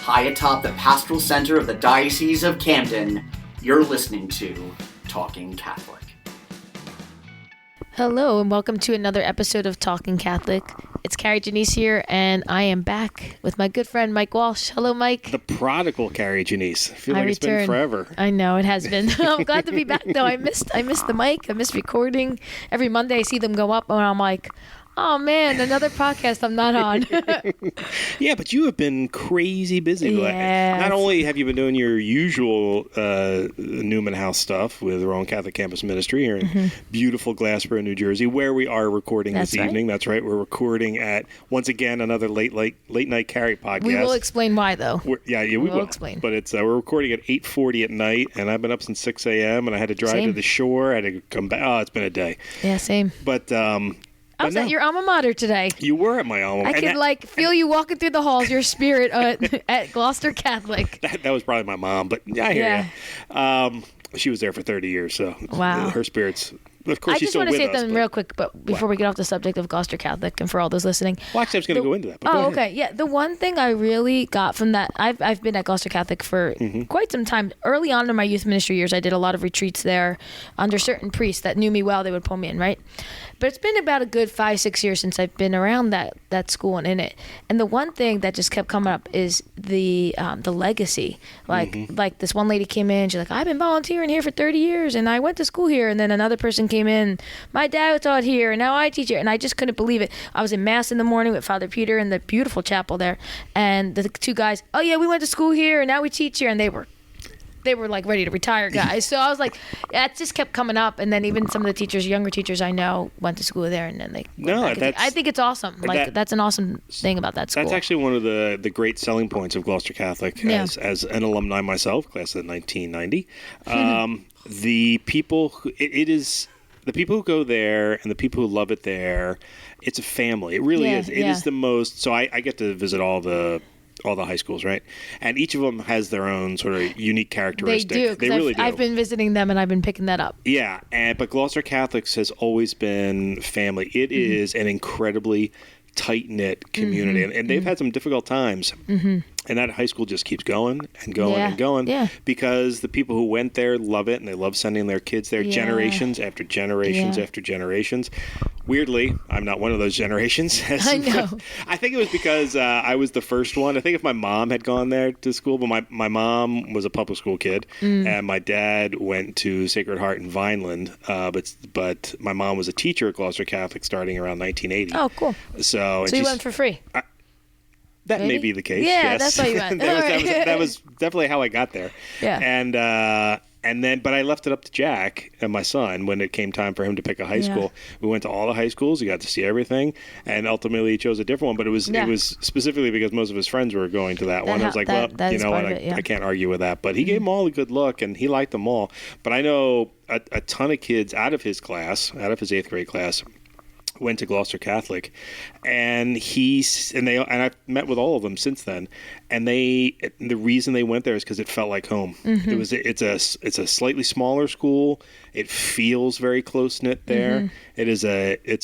high atop the pastoral center of the Diocese of Camden, you're listening to Talking Catholic. Hello, and welcome to another episode of Talking Catholic. It's Kari and Janisse here, and I am back with my good friend Mike Walsh. Hello, Mike. The prodigal Kari and Janisse. I feel like it's been forever. I know, it has been. I'm glad to be back, though. I missed the mic. I missed recording. Every Monday I see them go up, and I'm like, oh, man, another podcast I'm not on. Yeah, but you have been crazy busy. Yeah. Not only have you been doing your usual Newman House stuff with Rowan Catholic Campus Ministry here in beautiful Glassboro, New Jersey, where we are recording this evening. That's right. We're recording at, once again, another late night Kari podcast. We will explain why, though. We will explain. But it's we're recording at 8:40 at night, and I've been up since 6 a.m., and I had to drive to the shore. I had to come back. Oh, it's been a day. Yeah, same. But I was at your alma mater today. You were at my alma mater. I could feel you walking through the halls, your spirit at Gloucester Catholic. That was probably my mom, but I hear you. She was there for 30 years, so wow. Her spirits. Of course, I just want to say something real quick, but before we get off the subject of Gloucester Catholic, and for all those listening. Well, actually, I was going to go into that. But okay. Yeah. The one thing I really got from that, I've been at Gloucester Catholic for quite some time. Early on in my youth ministry years, I did a lot of retreats there under certain priests that knew me well. They would pull me in, right? But it's been about a good 5-6 years since I've been around that school and in it. And the one thing that just kept coming up is the legacy. Like this one lady came in, she's like, I've been volunteering here for 30 years, and I went to school here. And then another person came in, my dad taught here, and now I teach here. And I just couldn't believe it. I was in Mass in the morning with Father Peter in the beautiful chapel there. And the two guys, oh yeah, we went to school here, and now we teach here. And they were like ready to retire guys. So I was like, that just kept coming up. And then even some of the teachers, younger teachers I know, went to school there, and then they I think it's awesome. That's an awesome thing about that school. That's actually one of the great selling points of Gloucester Catholic as an alumni myself, class of 1990. The people the people who go there and the people who love it there, it's a family. It really is. It is the most. So I get to visit all the high schools, right? And each of them has their own sort of unique characteristic. They do. They really do. I've been visiting them, and I've been picking that up. Yeah, but Gloucester Catholics has always been family. It is an incredibly tight-knit community, and they've had some difficult times. And that high school just keeps going and going and going because the people who went there love it, and they love sending their kids there generations after generations after generations. Weirdly, I'm not one of those generations. I know. I think it was because I was the first one. I think if my mom had gone there to school, but my mom was a public school kid, and my dad went to Sacred Heart in Vineland, but my mom was a teacher at Gloucester Catholic starting around 1980. Oh, cool. So you went for free? That may be the case. Yeah, yes. that's why you went. that was definitely how I got there. Yeah. And then, but I left it up to Jack and my son when it came time for him to pick a high school. We went to all the high schools. He got to see everything, and ultimately he chose a different one. But it was specifically because most of his friends were going to that one. I was like, you know what? I can't argue with that. But he gave them all a good look, and he liked them all. But I know a ton of kids out of his class, out of his 8th grade class, went to Gloucester Catholic, and I've met with all of them since then, and the reason they went there is because it felt like home. It's a slightly smaller school. It feels very close knit there. It's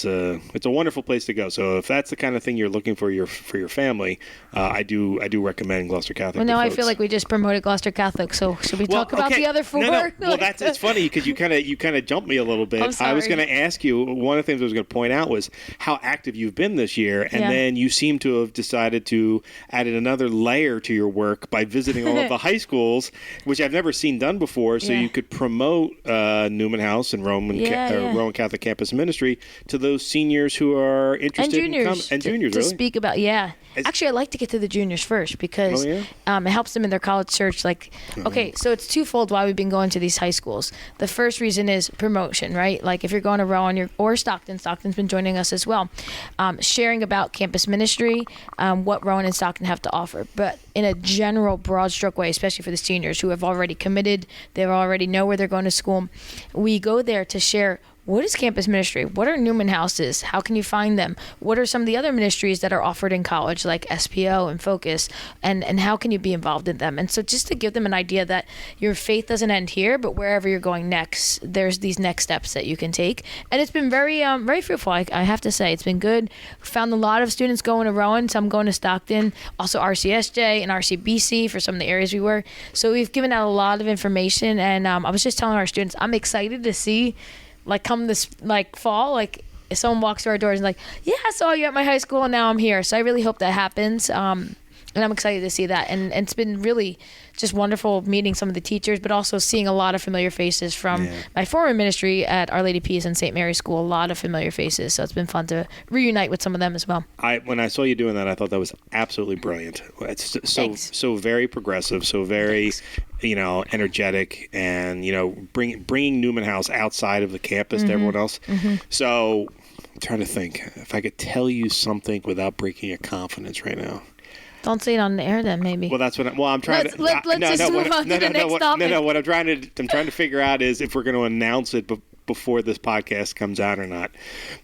a wonderful place to go. So if that's the kind of thing you're looking for your family, I do recommend Gloucester Catholic. Well, now I feel like we just promoted Gloucester Catholic. So should we talk about the other four? No. Well, it's funny because you kind of jumped me a little bit. I'm sorry. I was going to ask you, one of the things I was going to point out was how active you've been this year, and then you seem to have decided to add another layer to your work by visiting all of the high schools, which I've never seen done before. So you could promote Newman House and Roman Catholic Campus Ministry to those seniors who are interested and juniors to speak about. Actually, I like to get to the juniors first because it helps them in their college search. Okay, so it's twofold why we've been going to these high schools. The first reason is promotion, right? Like if you're going to Rowan or Stockton's been joining us as well, sharing about campus ministry, what Rowan and Stockton have to offer. But in a general, broad stroke way, especially for the seniors who have already committed, they already know where they're going to school, we go there to share what is campus ministry? What are Newman houses? How can you find them? What are some of the other ministries that are offered in college, like SPO and Focus, and how can you be involved in them? And so just to give them an idea that your faith doesn't end here, but wherever you're going next, there's these next steps that you can take. And it's been very very fruitful. I have to say, it's been good. Found a lot of students going to Rowan, some going to Stockton, also RCSJ and RCBC for some of the areas we were. So we've given out a lot of information, and I was just telling our students, I'm excited to see, like, come this like fall, like if someone walks through our doors and like, yeah, I saw you at my high school and now I'm here. So I really hope that happens. And I'm excited to see that. And it's been really just wonderful meeting some of the teachers, but also seeing a lot of familiar faces from my former ministry at Our Lady Peace and St. Mary's School, a lot of familiar faces. So it's been fun to reunite with some of them as well. When I saw you doing that, I thought that was absolutely brilliant. It's so very progressive, so very, energetic, and, bringing Newman House outside of the campus to everyone else. So I'm trying to think if I could tell you something without breaking your confidence right now. Don't say it on the air then, maybe. Well, that's what I'm trying to. Let's just move on to the next topic. No. What I'm trying to figure out is if we're going to announce it before this podcast comes out or not.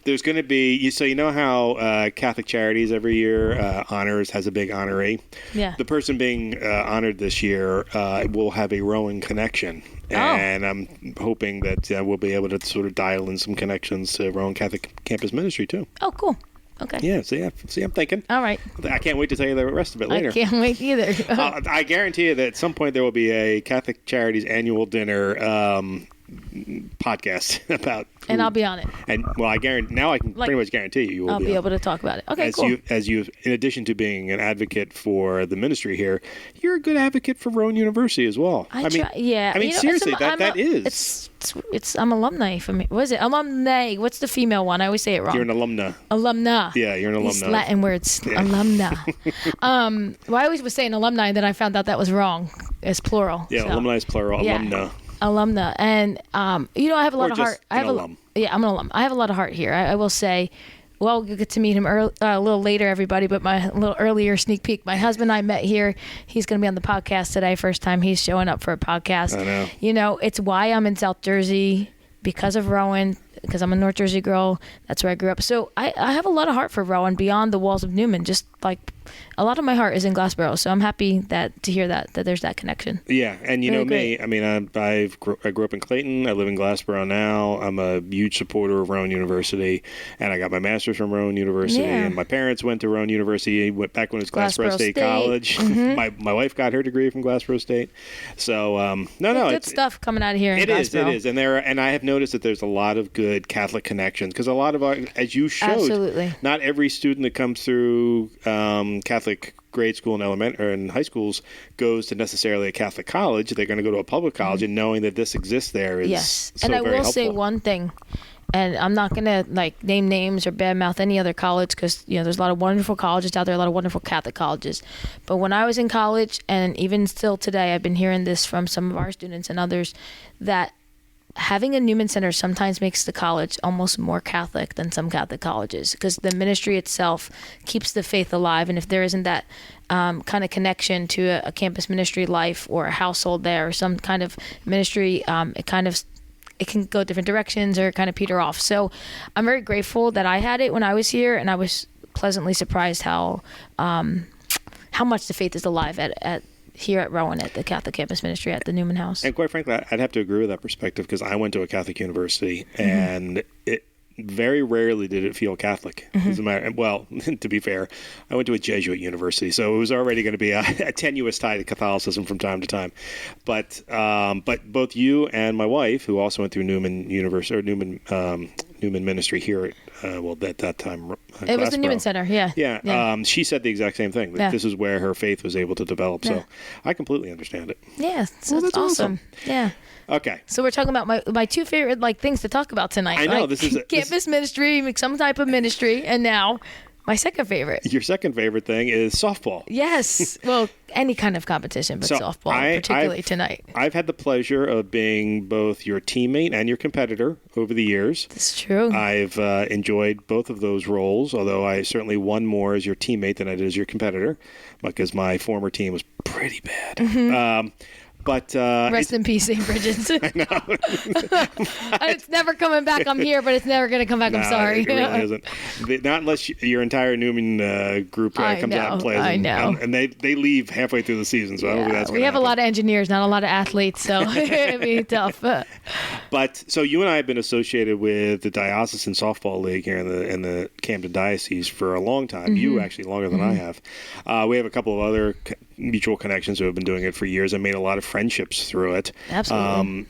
There's going to be, so you know how Catholic Charities every year has a big honoree. Yeah. The person being honored this year will have a Rowan connection. And I'm hoping that we'll be able to sort of dial in some connections to Rowan Catholic Campus Ministry too. Oh, cool. Okay. Yeah, see, I'm thinking. All right. I can't wait to tell you the rest of it later. I can't wait either. I guarantee you that at some point there will be a Catholic Charities annual dinner podcast about food. And I'll be on it. And I guarantee now I can pretty much guarantee you will I'll be able to talk about it. Okay, cool. As you, in addition to being an advocate for the ministry here, you're a good advocate for Rowan University as well. I mean, seriously, that is. I'm alumni for me. What is it? Alumni. What's the female one? I always say it wrong. You're an alumna. Alumna. Yeah, you're an alumna. These Latin words. Yeah. Alumna. I always was saying alumni, and then I found out that was wrong. It's plural. Yeah, so. Alumni is plural. Yeah. Alumna. And, I have a lot of heart. I'm an alum. I have a lot of heart here. I will say, well, you'll get to meet him a little later, everybody, but a little earlier sneak peek. My husband and I met here. He's going to be on the podcast today. First time he's showing up for a podcast. I know. It's why I'm in South Jersey, because of Rowan, because I'm a North Jersey girl. That's where I grew up. So I have a lot of heart for Rowan beyond the walls of Newman. Just like a lot of my heart is in Glassboro. So I'm happy to hear that there's that connection. Yeah. And you know me, I mean, I grew up in Clayton. I live in Glassboro now. I'm a huge supporter of Rowan University. And I got my master's from Rowan University. Yeah. And my parents went to Rowan University back when it was Glassboro State College. Mm-hmm. my wife got her degree from Glassboro State. So, good stuff coming out of here in Glassboro. It is. And I have noticed that there's a lot of good Catholic connections, because a lot of as you showed, absolutely, not every student that comes through Catholic grade school and high schools goes to necessarily a Catholic college. They're going to go to a public college, and knowing that this exists there is so and I very will helpful. say one thing, and I'm not going to name names or badmouth any other college, because there's a lot of wonderful colleges out there, a lot of wonderful Catholic colleges. But when I was in college, and even still today, I've been hearing this from some of our students and others, that having a Newman Center sometimes makes the college almost more Catholic than some Catholic colleges, because the ministry itself keeps the faith alive. And if there isn't that kind of connection to a campus ministry life or a household there or some kind of ministry, it can go different directions or kind of peter off. So I'm very grateful that I had it when I was here, and I was pleasantly surprised how much the faith is alive at here at Rowan, at the Catholic Campus Ministry at the Newman House. And quite frankly, I'd have to agree with that perspective, because I went to a Catholic university, and it very rarely did it feel Catholic. Well, to be fair, I went to a Jesuit university, so it was already going to be a tenuous tie to Catholicism from time to time. But both you and my wife, who also went through Newman University or Newman Ministry here at that time. It was the Newman Center, yeah. Yeah. She said the exact same thing. That This is where her faith was able to develop. So I completely understand it. Yeah, so that's awesome. Yeah. Okay. So we're talking about my two favorite things to talk about tonight. I know, this is campus ministry, some type of ministry, and now my second favorite. Your second favorite thing is softball. Yes. Well, any kind of competition, but softball, particularly tonight. I've had the pleasure of being both your teammate and your competitor over the years. That's true. I've enjoyed both of those roles, although I certainly won more as your teammate than I did as your competitor, because my former team was pretty bad. But rest in peace, St. Bridget's. I know. It's never coming back. I'm here, but it's never going to come back. I'm sorry. It really isn't. Not unless your entire Newman group comes out and plays. I know. And they leave halfway through the season, so I don't think that's going to happen. We have a lot of engineers, not a lot of athletes, so it'd be tough. But so you and I have been associated with the diocesan softball league here in the Camden Diocese for a long time. You actually longer than I have. We have a couple of other mutual connections who have been doing it for years and made a lot of friendships through it. Absolutely.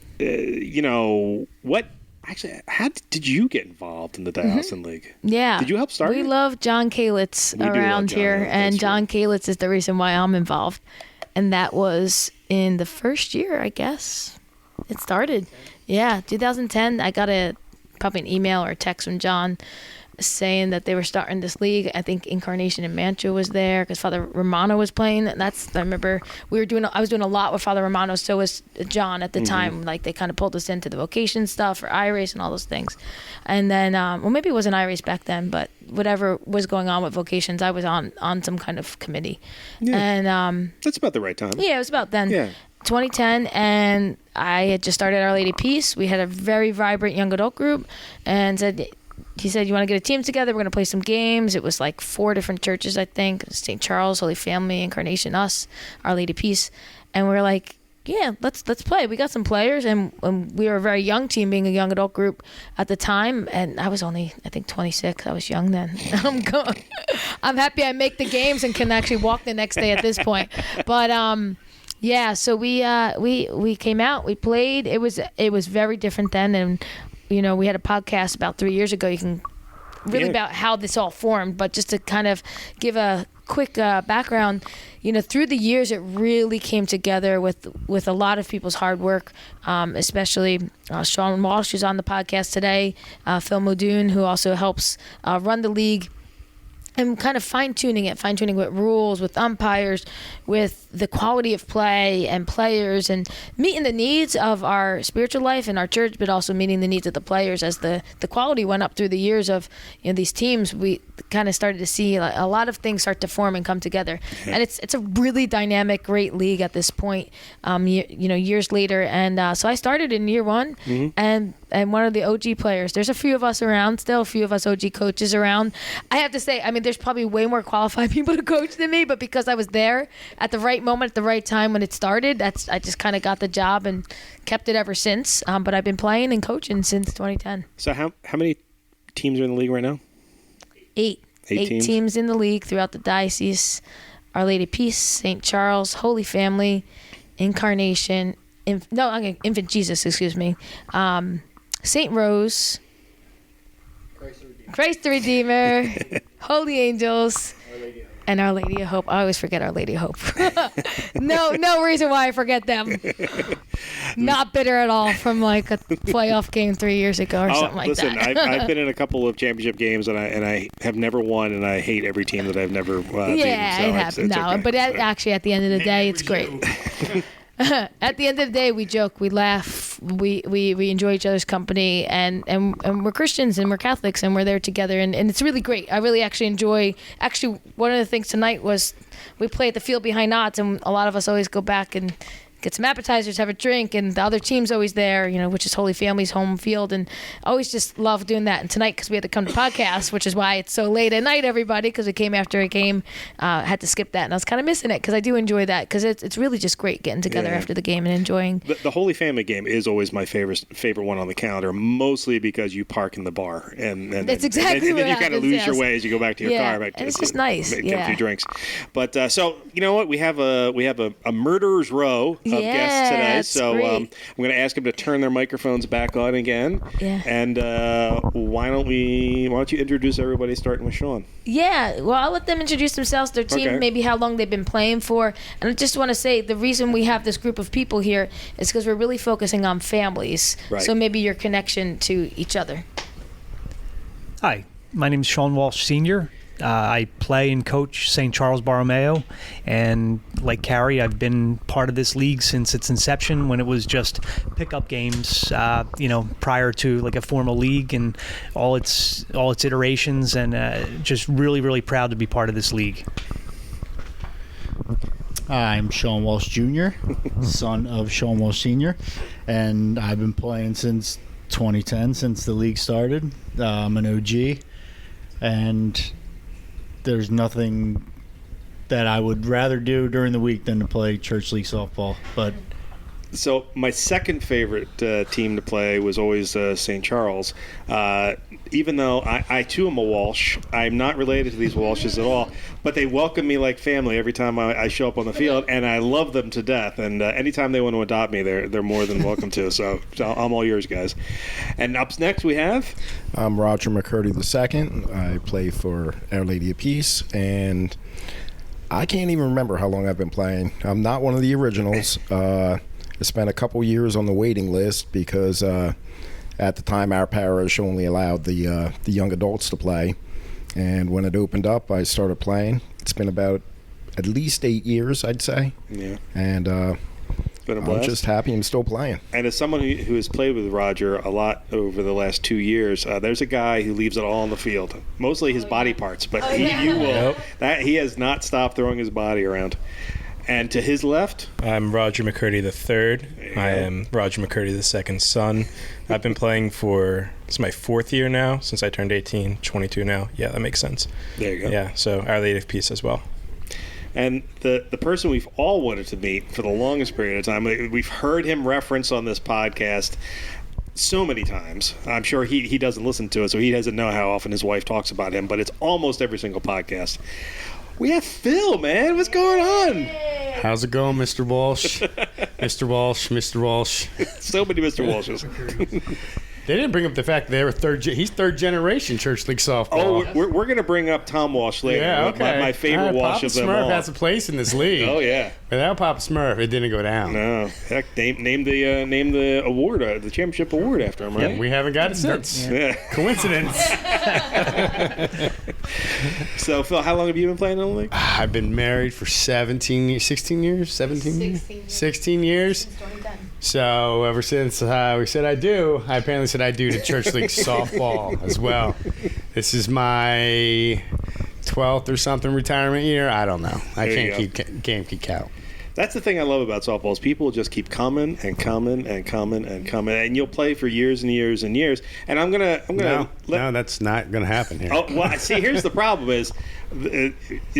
How did you get involved in the Diocesan League? Yeah. Did you help start it? We love John Kalitz around here, and John Kalitz is the reason why I'm involved. And that was in the first year, I guess. It started. Yeah, 2010. I got probably an email or a text from John saying that they were starting this league. I think Incarnation and Mantua was there because Father Romano was playing. I remember I was doing a lot with Father Romano, so was John at the time. Like they kind of pulled us into the vocation stuff for iRace and all those things. And then, maybe it wasn't iRace back then, but whatever was going on with vocations, I was on some kind of committee. Yeah. And that's about the right time. Yeah, it was about then. Yeah. 2010, and I had just started Our Lady Peace. We had a very vibrant young adult group, and he said, you want to get a team together? We're going to play some games. It was like 4 different churches, I think. St. Charles, Holy Family, Incarnation, us, Our Lady Peace. And we were like, yeah, let's play. We got some players, and we were a very young team, being a young adult group at the time. And I was only, I think, 26. I was young then. I'm happy I make the games and can actually walk the next day at this point. But yeah, so we came out, we played. It was very different then, and we had a podcast about 3 years ago. You can about how this all formed, but just to kind of give a quick background, through the years, it really came together with a lot of people's hard work, especially Shaun Walsh, who's on the podcast today, Phil Modoon, who also helps run the league. And kind of fine-tuning with rules, with umpires, with the quality of play and players, and meeting the needs of our spiritual life in our church, but also meeting the needs of the players. As the quality went up through the years of these teams, we kind of started to see a lot of things start to form and come together. Yeah. And it's a really dynamic, great league at this point, years later. And so I started in year 1, and one of the OG players. There's a few of us around still, a few of us OG coaches around. I have to say, there's probably way more qualified people to coach than me, but because I was there at the right moment, at the right time when it started, I just kind of got the job and kept it ever since. But I've been playing and coaching since 2010. So how many teams are in the league right now? 8 teams in the league throughout the diocese. Our Lady Peace, St. Charles, Holy Family, Incarnation, Infant Jesus, excuse me, St. Rose, Christ the Redeemer, Holy Angels, and Our Lady of Hope. I always forget Our Lady of Hope. No reason why I forget them. Not bitter at all from like a playoff game 3 years ago or something like that. Listen, I've been in a couple of championship games, and I have never won, and I hate every team that I've never beaten. So it happens. Okay. But actually, at the end of the day, it's great. At the end of the day, we joke, we laugh, we enjoy each other's company, and we're Christians and we're Catholics and we're there together, and it's really great. I really actually enjoy. Actually, one of the things tonight was we play at the field behind Knott's, and a lot of us always go back and get some appetizers, have a drink, and the other team's always there, which is Holy Family's home field, and I always just love doing that. And tonight, because we had to come to podcast, which is why it's so late at night, everybody, because it came after a game, had to skip that, and I was kind of missing it, because I do enjoy that, because it's really just great getting together after the game and enjoying. The Holy Family game is always my favorite one on the calendar, mostly because you park in the bar, and that's exactly what then you kind of lose your way as you go back to your car. And it's just nice. Get a few drinks. But so you know what, we have a murderer's row of guests today, so I'm going to ask them to turn their microphones back on again. Yeah. And why don't you introduce everybody, starting with Shaun? Yeah, well, I'll let them introduce themselves, their team, maybe how long they've been playing for. And I just want to say the reason we have this group of people here is because we're really focusing on families. Right. So maybe your connection to each other. Hi, my name is Shaun Walsh Sr. I play and coach St. Charles Borromeo, and like Kari, I've been part of this league since its inception, when it was just pickup games, prior to like a formal league and all its iterations, and just really, really proud to be part of this league. I'm Shaun Walsh Jr., son of Shaun Walsh Sr., and I've been playing since 2010, since the league started. I'm an OG, and there's nothing that I would rather do during the week than to play church league softball. But So my second favorite team to play was always St. Charles. Even though I too am a Walsh, I'm not related to these Walshes at all, but they welcome me like family every time I show up on the field, and I love them to death. And anytime they want to adopt me, they're more than welcome to. So I'm all yours, guys. And up next we have... I'm Roger McCurdy II. I play for Our Lady of Peace, and I can't even remember how long I've been playing. I'm not one of the originals. I spent a couple years on the waiting list because at the time our parish only allowed the young adults to play. And when it opened up, I started playing. It's been about at least 8 years, I'd say. Yeah. And It's been a blast. I'm just happy I'm still playing. And as someone who has played with Roger a lot over the last 2 years, there's a guy who leaves it all on the field. Mostly his body parts, but he has not stopped throwing his body around. And to his left, I'm Roger McCurdy III. I am Roger McCurdy II's son. I've been playing for, this is my 4th year now, since I turned 18, 22 now. Yeah, that makes sense. There you go. Yeah, so Our Lady of Peace as well. And the person we've all wanted to meet for the longest period of time, we've heard him reference on this podcast so many times. I'm sure he doesn't listen to it, so he doesn't know how often his wife talks about him, but it's almost every single podcast. We have Phil, man. What's going on? How's it going, Mr. Walsh? Mr. Walsh, Mr. Walsh. So many Mr. Walshes. They didn't bring up the fact that they were he's third generation church league softball. Oh, we're going to bring up Tom Walsh later. Yeah, okay. My favorite Walsh Papa of them Smurf all. has a place in this league. Oh, yeah. Without Papa Smurf, it didn't go down. No. Heck, name the award, the championship award after him, right? Yeah, we haven't got it since. Yeah. Coincidence. So, Phil, how long have you been playing in the league? I've been married for 16 years? 16 years? 16 years. So ever since we said I do, I apparently said I do to church league softball as well. This is my 12th or something retirement year. I don't know. I can't keep count. That's the thing I love about softball is people just keep coming and coming and coming and coming, and you'll play for years and years and years. And I'm gonna. No, that's not gonna happen here. Oh, well, see, here's the problem is,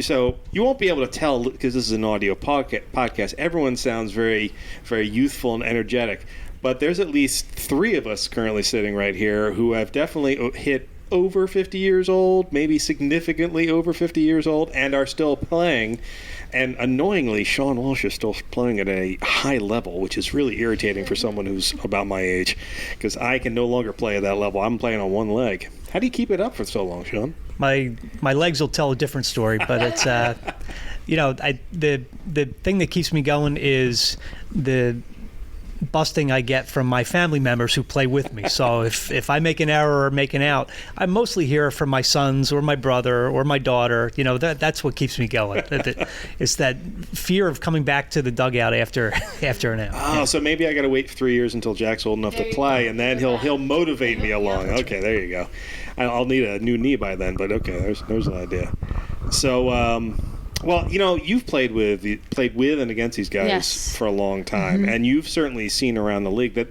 so you won't be able to tell because this is an audio podcast. Everyone sounds very, very youthful and energetic, but there's at least 3 of us currently sitting right here who have definitely hit over 50 years old, maybe significantly over 50 years old, and are still playing. And annoyingly, Shaun Walsh is still playing at a high level, which is really irritating for someone who's about my age, because I can no longer play at that level. I'm playing on one leg. How do you keep it up for so long, Shaun? My legs will tell a different story, but it's the thing that keeps me going is the busting I get from my family members who play with me. So if I make an error or make an out, I mostly hear it from my sons or my brother or my daughter. That's what keeps me going. It's that fear of coming back to the dugout after an out. Oh, so maybe I got to wait 3 years until Jack's old enough to play, and then he'll motivate me along. Okay, there you go. I'll need a new knee by then, but okay, there's an idea. So. Well, you've played with and against these guys for a long time, and you've certainly seen around the league that,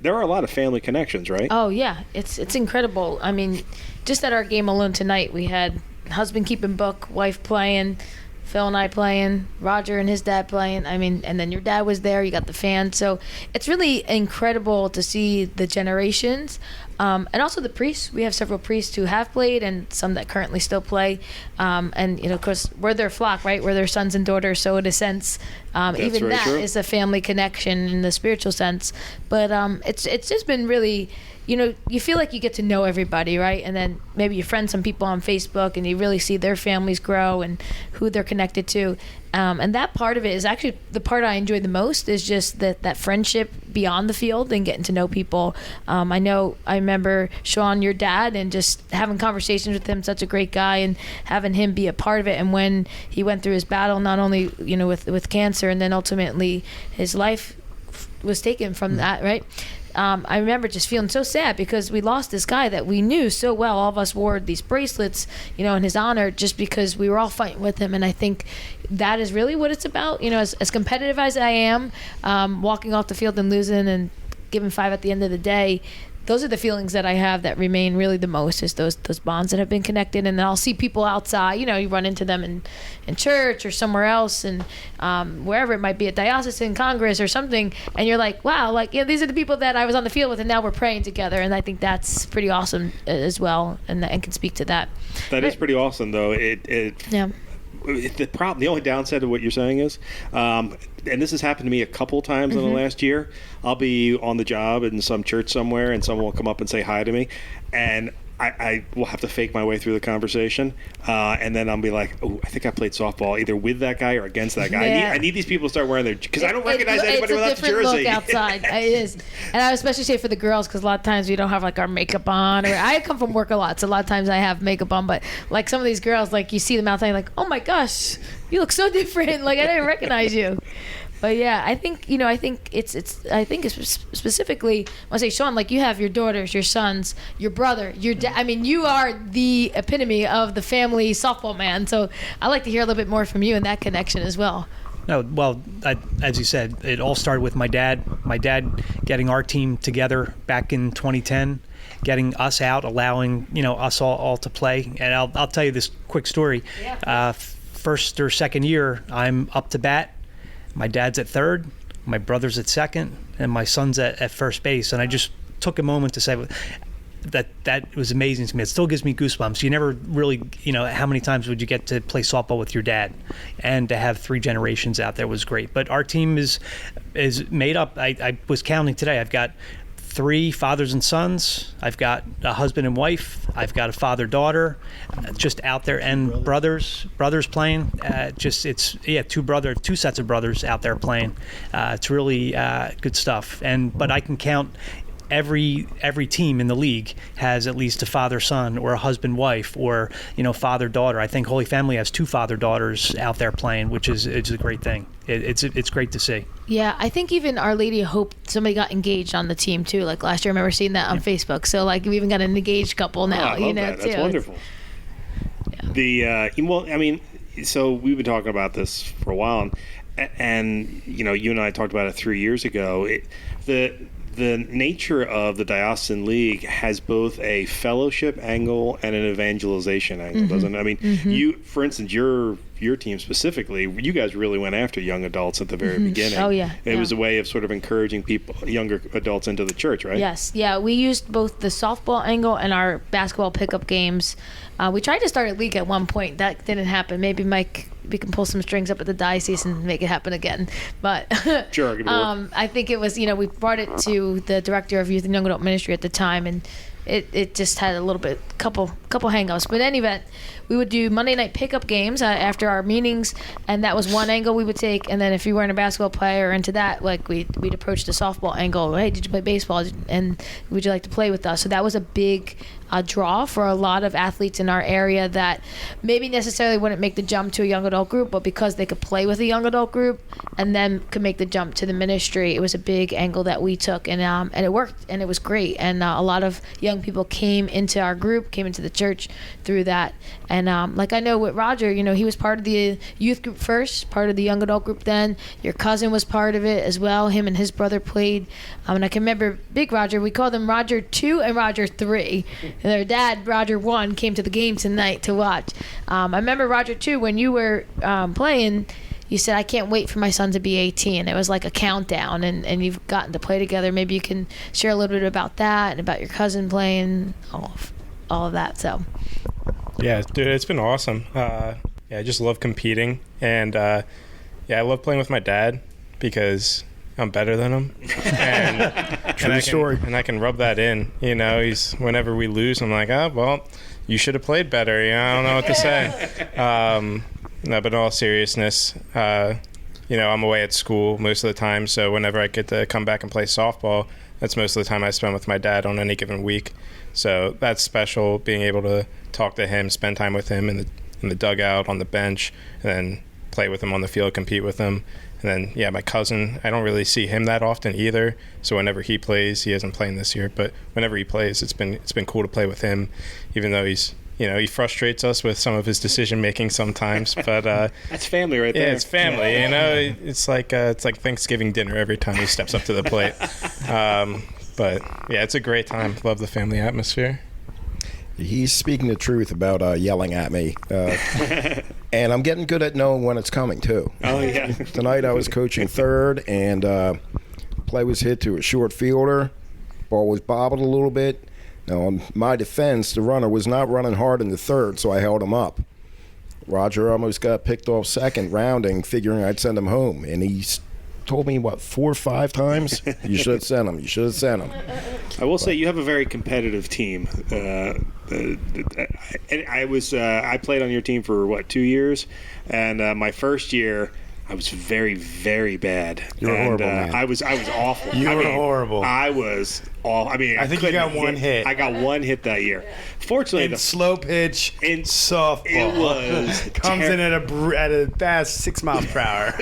there are a lot of family connections, right? Oh, yeah. It's incredible. I mean, just at our game alone tonight, we had husband keeping book, wife playing, Phil and I playing, Roger and his dad playing. I mean, and then your dad was there. You got the fans. So it's really incredible to see the generations. And also the priests. We have several priests who have played and some that currently still play. And, of course, we're their flock, right? We're their sons and daughters. So in a sense, even that is a family connection in the spiritual sense. But it's just been really, you feel like you get to know everybody, right? And then maybe you friend some people on Facebook and you really see their families grow and who they're connected to. And that part of it is actually the part I enjoy the most, is just that friendship beyond the field and getting to know people. I remember Shaun, your dad, and just having conversations with him, such a great guy, and having him be a part of it. And when he went through his battle, not only with cancer, and then ultimately his life was taken from that, right? I remember just feeling so sad because we lost this guy that we knew so well. All of us wore these bracelets, in his honor, just because we were all fighting with him. And I think that is really what it's about. As competitive as I am, walking off the field and losing and giving 5 at the end of the day, those are the feelings that I have that remain really the most, is those bonds that have been connected. And then I'll see people outside, you run into them in church or somewhere else, and wherever it might be, at diocesan congress or something, and you're like, wow, these are the people that I was on the field with, and now we're praying together. And I think that's pretty awesome as well, and can speak to that. That is pretty awesome, though. Yeah. The only downside of what you're saying is, and this has happened to me a couple times in the last year, I'll be on the job in some church somewhere and someone will come up and say hi to me, and I will have to fake my way through the conversation, and then I'll be like, oh, I think I played softball either with that guy or against that guy. Yeah. I need these people to start wearing their, because I don't recognize anybody without the jersey. It's a different look outside. It is. And I would especially say for the girls, because a lot of times we don't have our makeup on. Or I come from work a lot, so a lot of times I have makeup on. But some of these girls, you see them outside, oh my gosh, you look so different. I didn't recognize you. But yeah, I think it's specifically, when I say Shaun, you have your daughters, your sons, your brother, your dad. I mean, you are the epitome of the family softball man. So I'd like to hear a little bit more from you in that connection as well. No, well, as you said, it all started with my dad. My dad getting our team together back in 2010, getting us out, allowing us all to play. And I'll tell you this quick story. Yeah. First or second year, I'm up to bat. My dad's at third, my brother's at second, and my son's at first base. And I just took a moment to say that was amazing to me. It still gives me goosebumps. You never really, how many times would you get to play softball with your dad? And to have 3 generations out there was great. But our team is made up. I was counting today. I've got 3 fathers and sons. I've got a husband and wife. I've got a father-daughter just out there, and brothers playing. 2 sets of brothers out there playing. It's really good stuff. But I can count every team in the league has at least a father-son or a husband-wife or father-daughter. I think Holy Family has 2 father-daughters out there playing, which is a great thing. It's great to see. Yeah, I think even Our Lady of Hope, somebody got engaged on the team too. Last year, I remember seeing that on Facebook. So we even got an engaged couple now. I love that. That's wonderful. Yeah. So we've been talking about this for a while, and you and I talked about it 3 years ago. The nature of the Diocesan League has both a fellowship angle and an evangelization angle, doesn't it? You, for instance, your team specifically, you guys really went after young adults at the very beginning. Oh, yeah. It was a way of sort of encouraging younger adults into the church, right? Yes. Yeah, we used both the softball angle and our basketball pickup games. We tried to start a league at one point. That didn't happen. Maybe Mike, we can pull some strings up at the diocese and make it happen again. But sure, I think it was, we brought it to the director of youth and young adult ministry at the time, and it just had a little bit, couple hang-ups. But in any event, we would do Monday night pickup games after our meetings, and that was one angle we would take. And then if you weren't a basketball player into that, we'd approach the softball angle. Hey, did you play baseball? And would you like to play with us? So that was a big draw for a lot of athletes in our area that maybe necessarily wouldn't make the jump to a young adult group, but because they could play with a young adult group and then could make the jump to the ministry, it was a big angle that we took, and it worked, and it was great. And a lot of young people came into our group, came into the church through that. And I know with Roger, he was part of the youth group first, part of the young adult group then. Your cousin was part of it as well. Him and his brother played. And I can remember Big Roger, we called him Roger 2 and Roger 3. And their dad, Roger 1, came to the game tonight to watch. I remember Roger 2, when you were playing, you said, I can't wait for my son to be 18. It was like a countdown, and you've gotten to play together. Maybe you can share a little bit about that and about your cousin playing, all of that. So. Yeah, dude, it's been awesome. I just love competing, and I love playing with my dad because I'm better than him. True story. And I can rub that in. He's, whenever we lose, I'm like, well, you should have played better. I don't know what to say. No, but in all seriousness, I'm away at school most of the time, so whenever I get to come back and play softball, that's most of the time I spend with my dad on any given week. So that's special, being able to talk to him, spend time with him in the dugout, on the bench, and then play with him on the field, compete with him. And then, my cousin, I don't really see him that often either. So whenever he plays, he isn't playing this year, but whenever he plays, it's been cool to play with him, even though he's, he frustrates us with some of his decision making sometimes. But that's family right there. Yeah, it's family. It's like Thanksgiving dinner every time he steps up to the plate. But yeah, it's a great time. Love the family atmosphere. He's speaking the truth about yelling at me. And I'm getting good at knowing when it's coming, too. Oh, yeah. Tonight I was coaching third, and play was hit to a short fielder. Ball was bobbled a little bit. Now, on my defense, the runner was not running hard in the third, so I held him up. Roger almost got picked off second, rounding, figuring I'd send him home. And he's told me, 4 or 5 times? You should have sent him. You should have sent him. I will say you have a very competitive team. I played on your team for 2 years, and my first year I was very, very bad. You were horrible, man. I was awful. You were horrible. I was awful. I think you got one hit. I got one hit that year. Fortunately, in slow pitch in softball. It was comes in at a fast 6 miles per hour.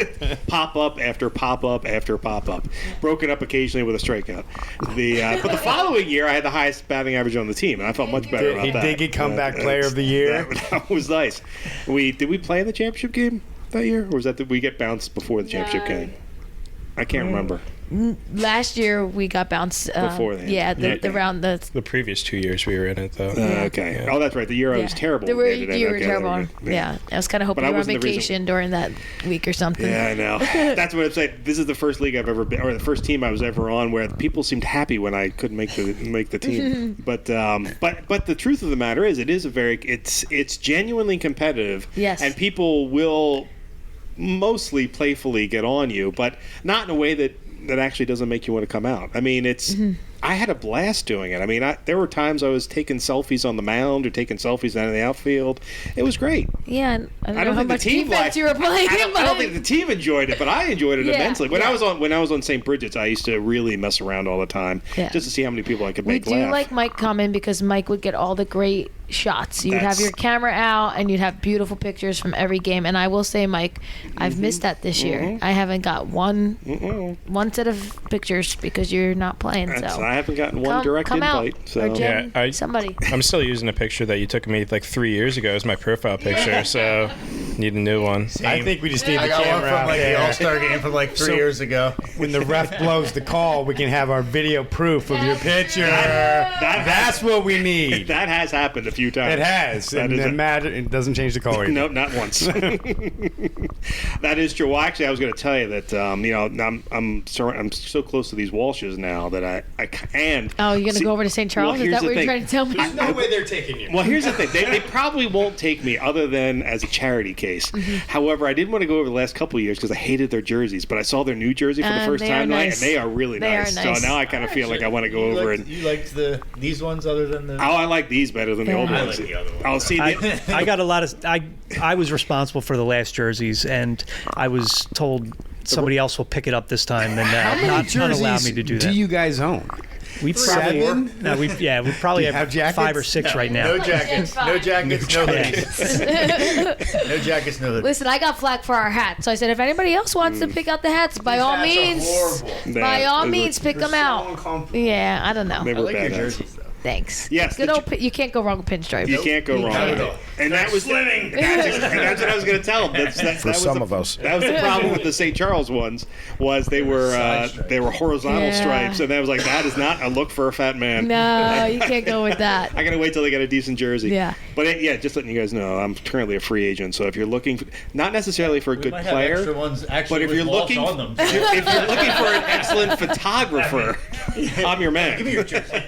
Pop up after pop up after pop up, broken up occasionally with a strikeout. But the following year, I had the highest batting average on the team, and I felt much better about that. He did get comeback player of the year. That was nice. Did we play in the championship game that year, or was that we get bounced before the championship game? I can't remember. Last year we got bounced before then. Yeah, the round the previous 2 years we were in it though. Okay. Yeah. Oh, that's right. The year I was terrible. You were terrible. Yeah. I was kind of hoping you were on vacation during that week or something. Yeah, I know. That's what I'm saying. This is the first league I've ever been, or the first team I was ever on, where the people seemed happy when I couldn't make the team. But the truth of the matter is, it's genuinely competitive. Yes. And people will mostly playfully get on you, but not in a way that actually doesn't make you want to come out. I mean, I had a blast doing it. I mean, there were times I was taking selfies on the mound or taking selfies down in the outfield. It was great. Yeah, I don't know how much defense you were playing. I don't think the team enjoyed it, but I enjoyed it immensely. When I was on St. Bridget's, I used to really mess around all the time just to see how many people I could make laugh. We do like Mike coming because Mike would get all the great shots. You'd have your camera out and you'd have beautiful pictures from every game. And I will say, Mike, I've missed that this year. I haven't got one set of pictures because you're not playing. I haven't gotten one direct invite. So Jen, somebody. I'm still using a picture that you took of me like 3 years ago as my profile picture. So need a new one. Same. I think we just need the camera out there. The All-Star game from 3 years ago. When the ref blows the call, we can have our video proof of your picture. That's what we need. That has happened a few times. It has. It doesn't change the color. No, not once. That is true. Well, actually, I was going to tell you that I'm so close to these Walshes now that I can. Oh, you're going to go over to St. Charles? Is that what you're trying to tell me? There's no way they're taking you. Well, here's the thing. They probably won't take me other than as a charity case. However, I didn't want to go over the last couple of years because I hated their jerseys, but I saw their new jersey for the first time tonight, and they are really nice. So now I kind of feel like I want to go over and. You liked these ones other than the. Oh, I like these better than the old ones. I like the other ones. I'll see. I got a lot of. I was responsible for the last jerseys, and I was told somebody else will pick it up this time, and not allow me to do that. Do you guys own? We probably we probably have 5 or 6 right now. No jackets, no hoodies. No jackets, no hoodies. Listen, I got flack for our hats, so I said if anybody else wants to pick out the hats, by all means, pick them out. Yeah, I don't know. I like your jerseys though. Thanks. Yes. Good old. You can't go wrong with pinstripe. You can't go wrong with it. And that was slimming. That's what I was going to tell them. For some of us. That was the problem with the St. Charles ones. Was they were horizontal stripes, and that was like that is not a look for a fat man. No, you can't go with that. I got to wait till they get a decent jersey. Yeah. But just letting you guys know, I'm currently a free agent. So if you're looking, not necessarily for a good player, but if you're looking, for an excellent photographer, I'm your man. Give me your jersey.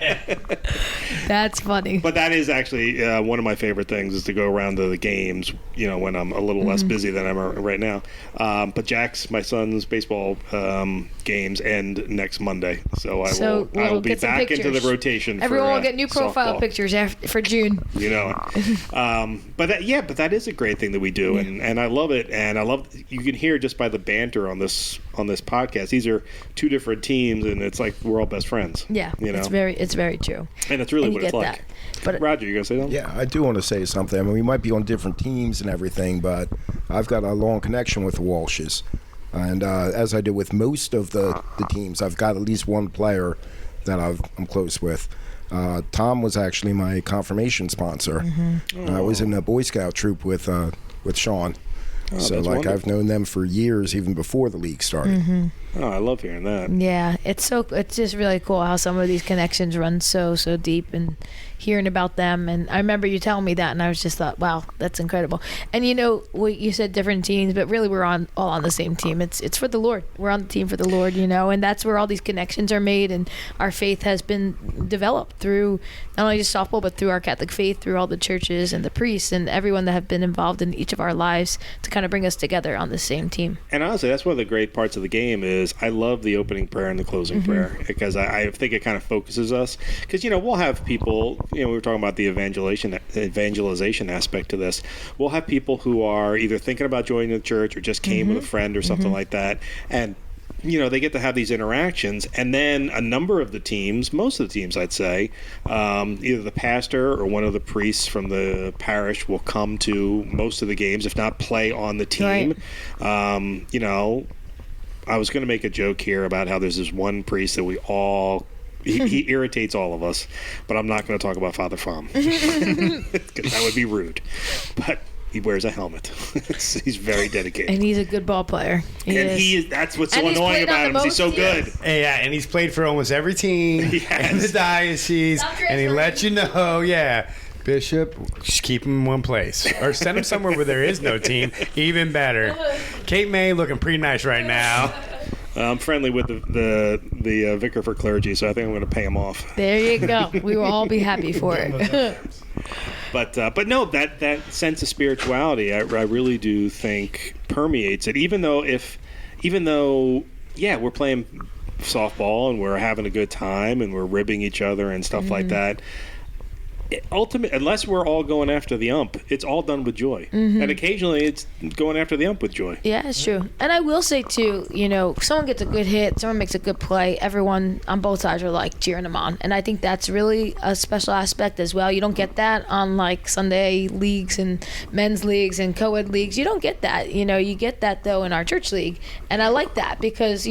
That's funny. But that is actually one of my favorite things is to go around to the games, when I'm a little less busy than I'm right now. But my son's baseball games end next Monday, so I will be back into the rotation. Everyone will get new profile softball. pictures for June. But that is a great thing that we do, and I love it. And I love you can hear just by the banter on this podcast. These are 2 different teams, and it's like we're all best friends. Yeah, it's very true. And it's really what it's like. But Roger, you gonna say something? Yeah, I do want to say something. I mean, we might be on different teams and everything, but I've got a long connection with the Walshes. And as I do with most of the teams, I've got at least one player that I'm close with. Tom was actually my confirmation sponsor. I was in a Boy Scout troop with Shaun. Oh, so, that's like, wonderful. I've known them for years, even before the league started. Oh, I love hearing that. Yeah, it's just really cool how some of these connections run so deep, and hearing about them. And I remember you telling me that, and I was just thought, wow, that's incredible. And you said different teams, but really we're all on the same team. It's for the Lord. We're on the team for the Lord, and that's where all these connections are made, and our faith has been developed through not only just softball, but through our Catholic faith, through all the churches and the priests and everyone that have been involved in each of our lives to kind of bring us together on the same team. And honestly, that's one of the great parts of the game is I love the opening prayer and the closing prayer, because I think it kind of focuses us. Because, we'll have people, we were talking about the evangelization aspect to this. We'll have people who are either thinking about joining the church or just came with a friend or something like that. And they get to have these interactions, and then a number of the teams, most of the teams I'd say, either the pastor or one of the priests from the parish will come to most of the games, if not play on the team. Right. I was going to make a joke here about how there's this one priest that we all... He irritates all of us, but I'm not going to talk about Father Pham. Because that would be rude. But he wears a helmet. He's very dedicated. And he's a good ball player. That's what's so annoying about him. He's so good. Yeah, and he's played for almost every team in the diocese, and he lets you know, Bishop, just keep him in one place. Or send him somewhere where there is no team. Even better. Kate May looking pretty nice right now. I'm friendly with the vicar for clergy, so I think I'm going to pay him off. There you go. We will all be happy for it. But no, that sense of spirituality, I really do think permeates it. Even though, we're playing softball and we're having a good time and we're ribbing each other and stuff like that. Unless we're all going after the ump, it's all done with joy. And occasionally it's going after the ump with joy. Yeah, it's true. And I will say, too, someone gets a good hit, someone makes a good play, everyone on both sides are, cheering them on. And I think that's really a special aspect as well. You don't get that on, Sunday leagues and men's leagues and co-ed leagues. You don't get that. You get that, though, in our church league. And I like that because,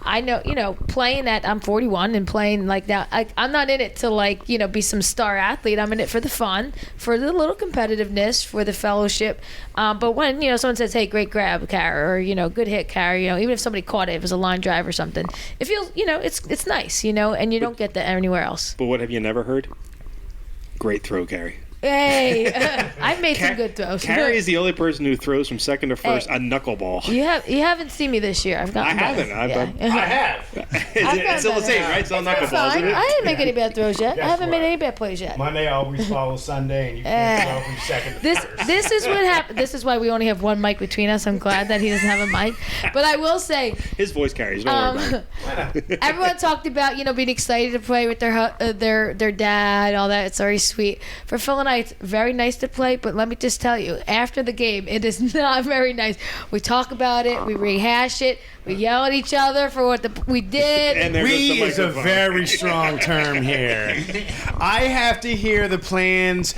I know, playing I'm 41 and playing like that. I'm not in it to be some star athlete. I'm in it for the fun, for the little competitiveness, for the fellowship. But when, someone says, hey, great grab, Kari, or, good hit, Kari, even if somebody caught it, if it was a line drive or something, it feels, it's nice, and you don't get that anywhere else. But what have you never heard? Great throw, Kari. Hey, I've made some good throws. Kari is the only person who throws from second to first a knuckleball. You haven't seen me this year. I haven't. I have. It's still the same, right? Still knuckleballs, isn't it? I didn't make any bad throws yet. I haven't made any bad plays yet. Monday always follows Sunday, and you can't throw from second to first. This is what happened. This is why we only have one mic between us. I'm glad that he doesn't have a mic. But I will say, his voice carries. Don't worry about it. Everyone talked about being excited to play with their dad, all that. It's very sweet. For Phil and I, it's very nice to play. But let me just tell you, after the game, it is not very nice. We talk about it. We rehash it. We yell at each other for what we did. And we is a very strong term here. I have to hear the plans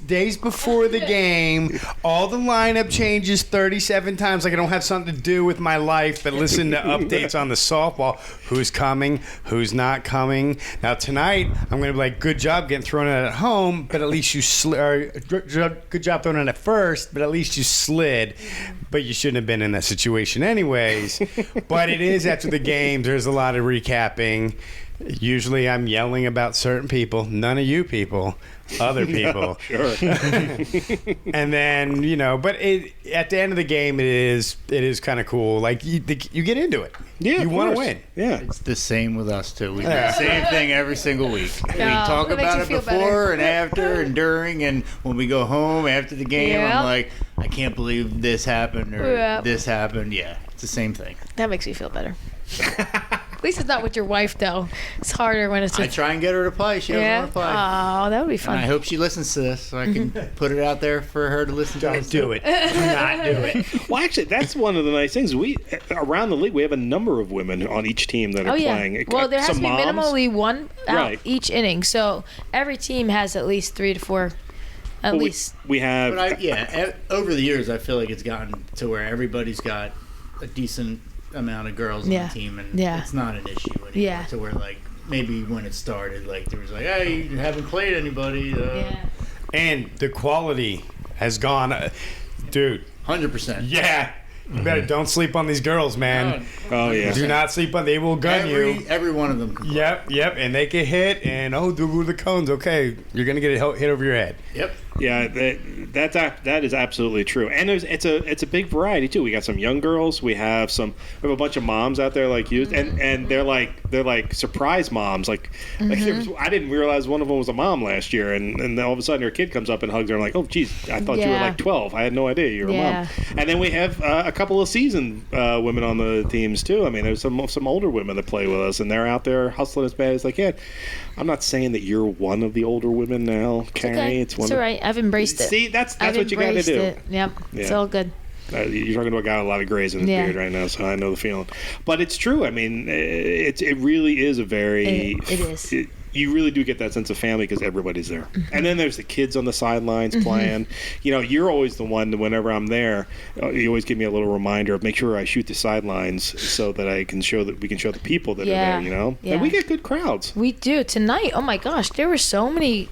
days before the game, all the lineup changes 37 times, like I don't have something to do with my life, but listen to updates on the softball. Who's coming? Who's not coming? Now tonight, I'm going to be like, good job getting thrown out at home, but at least you good job throwing it at first, but at least you slid. But you shouldn't have been in that situation anyways. But it is after the game. There's a lot of recapping. Usually I'm yelling about certain people. None of you people. Other people. No, sure. And then, but at the end of the game, it is kind of cool. Like, you get into it. Yeah, you want to win. Yeah. It's the same with us, too. We do the same thing every single week. We Yeah, talk that makes about you it feel before better. and after and during, and when we go home after the game, Yeah. I'm like, I can't believe this happened or Yeah. this happened. Yeah, it's the same thing. That makes me feel better. At least it's not with your wife, though. It's harder when it's I with... try and get her to play. She doesn't want to play. Oh, that would be And fun. I hope she listens to this so I can put it out there for her to listen to. Don't do it. Do not do it. Well, actually, that's one of the nice things. Around the league, we have a number of women on each team that are playing. Well, there has Some to be moms. minimally one out Right. each inning. So every team has at least 3 to 4. At least. We have... But over the years, I feel like it's gotten to where everybody's got a decent amount of girls on the team, and it's not an issue anymore. Yeah. So we're like, maybe when it started, like there was like, hey, you haven't played anybody. And the quality has gone, dude. 100%. Yeah. You better don't sleep on these girls, man. Oh, yeah. Do not sleep on. They will gun you. Every one of them. Can Yep. And they get hit, and the cones. Okay, you're gonna get hit over your head. Yep. Yeah, that is absolutely true, and it's a big variety too. We got some young girls, we have a bunch of moms out there like you, and they're like surprise moms. Like I didn't realize one of them was a mom last year, and then all of a sudden her kid comes up and hugs her and like, oh geez, I thought you were like 12. I had no idea you were a mom. And then we have a couple of seasoned women on the teams too. I mean, there's some older women that play with us, and they're out there hustling as bad as they can. I'm not saying that you're one of the older women now, Kari. Okay. It's all right. I've embraced it. See, that's what you got to do. Yep. Yeah. It's all good. You're talking to a guy with a lot of grays in his beard right now, so I know the feeling. But it's true. I mean, it really is a very... It is. You really do get that sense of family because everybody's there. Mm-hmm. And then there's the kids on the sidelines playing. You know, you're always the one that whenever I'm there, you always give me a little reminder of make sure I shoot the sidelines so that we can show the people that are there, you know? Yeah. And we get good crowds. We do. Tonight, oh my gosh, there were so many...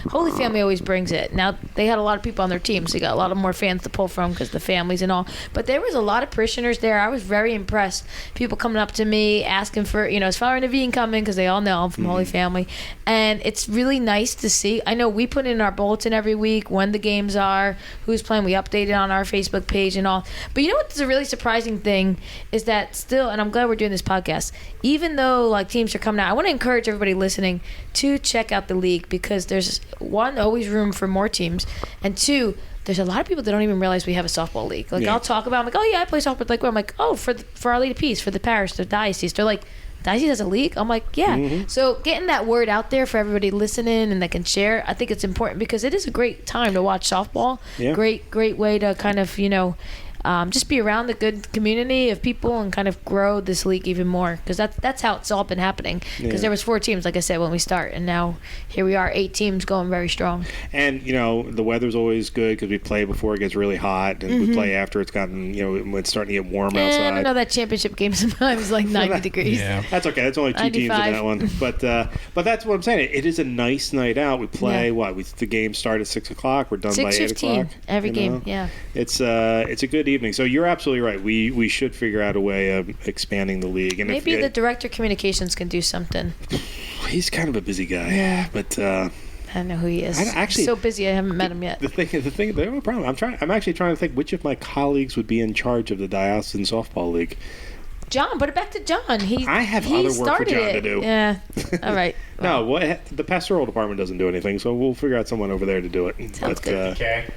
Holy Family always brings it. Now, they had a lot of people on their team, so you got a lot of more fans to pull from because the families and all. But there was a lot of parishioners there. I was very impressed. People coming up to me, asking for, is Father Naveen coming? Because they all know I'm from Holy Family. And it's really nice to see. I know we put in our bulletin every week when the games are, who's playing. We update it on our Facebook page and all. But you know what's a really surprising thing is that still, and I'm glad we're doing this podcast, even though like teams are coming out, I want to encourage everybody listening to check out the league because there's, one, always room for more teams, and two, there's a lot of people that don't even realize we have a softball league. Like I'll talk about, I'm like, oh yeah, I play softball. Like, I'm like, oh, for Our Lady of Peace, for the parish, the diocese. They're like, diocese has a league? I'm like, yeah. So getting that word out there for everybody listening and that can share, I think it's important because it is a great time to watch softball. Yeah. Great way to kind of, just be around the good community of people and kind of grow this league even more because that's how it's all been happening because there was 4 teams like I said when we start and now here we are 8 teams going very strong. And the weather's always good because we play before it gets really hot and we play after it's gotten when it's starting to get warm outside. I know that championship game sometimes is like 90 degrees. Yeah, that's okay. That's only 2 teams in that one, but that's what I'm saying. It is a nice night out. We play the games start at 6:00. We're done by 8:00 every game. Yeah, it's a good evening. So you're absolutely right. We should figure out a way of expanding the league. And maybe the director of communications can do something. He's kind of a busy guy, but I don't know who he is. He's so busy I haven't met him yet. The thing, no problem. I'm actually trying to think which of my colleagues would be in charge of the diocesan softball league. John, put it back to John. I have other work for John to do. Yeah. All right. Well. No, the pastoral department doesn't do anything, so we'll figure out someone over there to do it. Sounds good. Okay.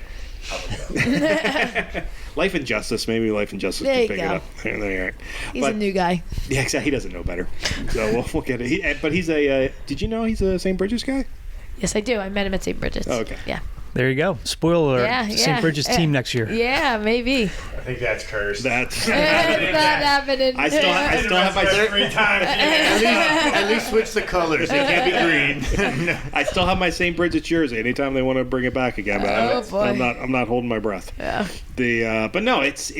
Life and Justice. Maybe Life and Justice can pick it up. There you are. He's a new guy. Yeah, exactly. He doesn't know better. So we'll get it. But he's a... did you know he's a St. Bridget's guy? Yes, I do. I met him at St. Bridget's. Oh, okay. Yeah. There you go. Spoiler alert. St. Bridget's team next year. Yeah, maybe. I think that's cursed. That's not happening. I still have my 3 times. At least switch the colors. It can't be green. I still have my St. Bridget's jersey. Anytime they want to bring it back again, but boy. I'm not holding my breath. Yeah. But no, it's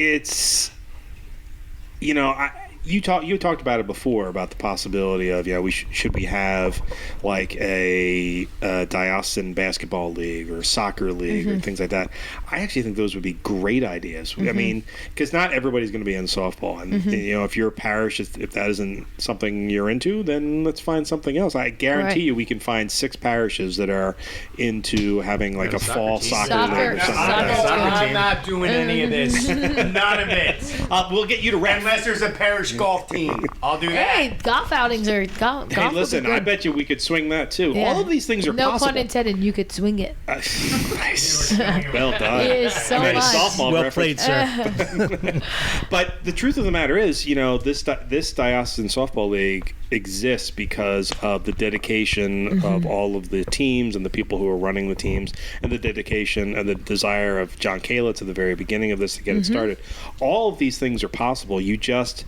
you talked about it before about the possibility of should we have like a diocesan basketball league or soccer league or things like that. I actually think those would be great ideas. I mean, because not everybody's going to be in softball, and if you're a parish, if that isn't something you're into, then let's find something else. I guarantee you we can find 6 parishes that are into having like a fall soccer league or something like that. I'm not doing any of this. None of it. We'll get you to ref. Unless there's a parish golf team. I'll do that. Hey, golf outings are golf. Hey, listen, I bet you we could swing that too. Yeah. All of these things are possible. No pun intended. You could swing it. Nice. Well done. It is so much. Softball well reference. played, sir. But the truth of the matter is, this diocesan softball league exists because of the dedication of all of the teams and the people who are running the teams, and the dedication and the desire of John Kalitz at the very beginning of this to get it started. All of these things are possible. You just,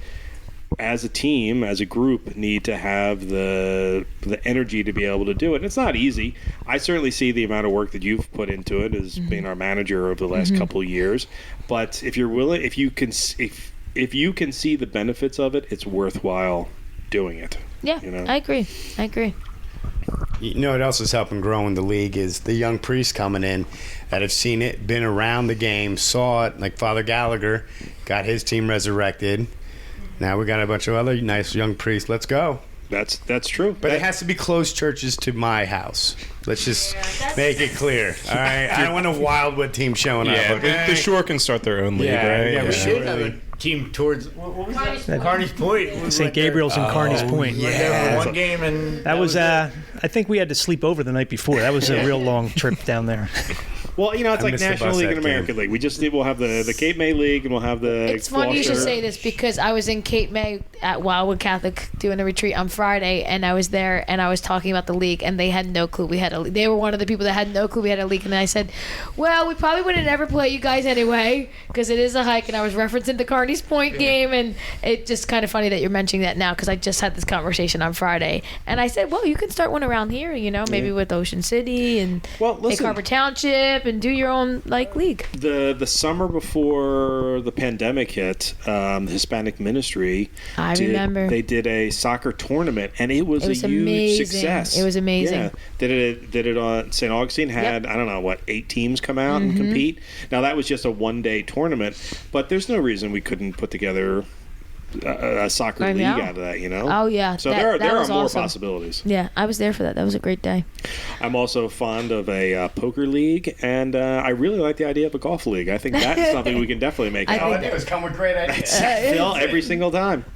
as a team, as a group, need to have the energy to be able to do it. And it's not easy. I certainly see the amount of work that you've put into it as being our manager over the last couple of years. But if you're willing, if if you can see the benefits of it, it's worthwhile doing it. Yeah, I agree. You know what else is helping grow in the league is the young priests coming in that have seen it, been around the game, saw it, like Father Gallagher got his team resurrected. Now we got a bunch of other nice young priests. Let's go. That's true. But it has to be closed churches to my house. Let's just make it clear. All right? I don't want a Wildwood team showing up. Okay? The Shore can start their own league, right? Yeah, we should have a team towards what was that? Carney's Point. St. Gabriel's and Carney's Point. Yeah, one game and that was. I think we had to sleep over the night before. That was a real long trip down there. Well, it's like National League and American League. We'll have the Cape May League, and we'll have the. It's funny you should say this because I was in Cape May at Wildwood Catholic doing a retreat on Friday, and I was there and I was talking about the league, and they had no clue we had a league. They were one of the people that had no clue we had a league, and I said, "Well, we probably wouldn't ever play you guys anyway because it is a hike." And I was referencing the Carney's Point game, and it's just kind of funny that you're mentioning that now because I just had this conversation on Friday, and I said, "Well, you can start one around here, maybe with Ocean City and Lake Harbor Township, and do your own league." The summer before the pandemic hit, the Hispanic ministry remember they did a soccer tournament, and it was a huge amazing. success. It was amazing. Yeah, did it on St. Augustine. Had I don't know 8 teams come out and compete. Now that was just a 1-day tournament, but there's no reason we couldn't put together a soccer league out of that, Oh yeah. So there are more awesome. possibilities. Yeah, I was there for that. That was a great day. I'm also fond of a poker league, and I really like the idea of a golf league. I think that's something we can definitely make All I happen. do is come with great ideas. Phil, every single time.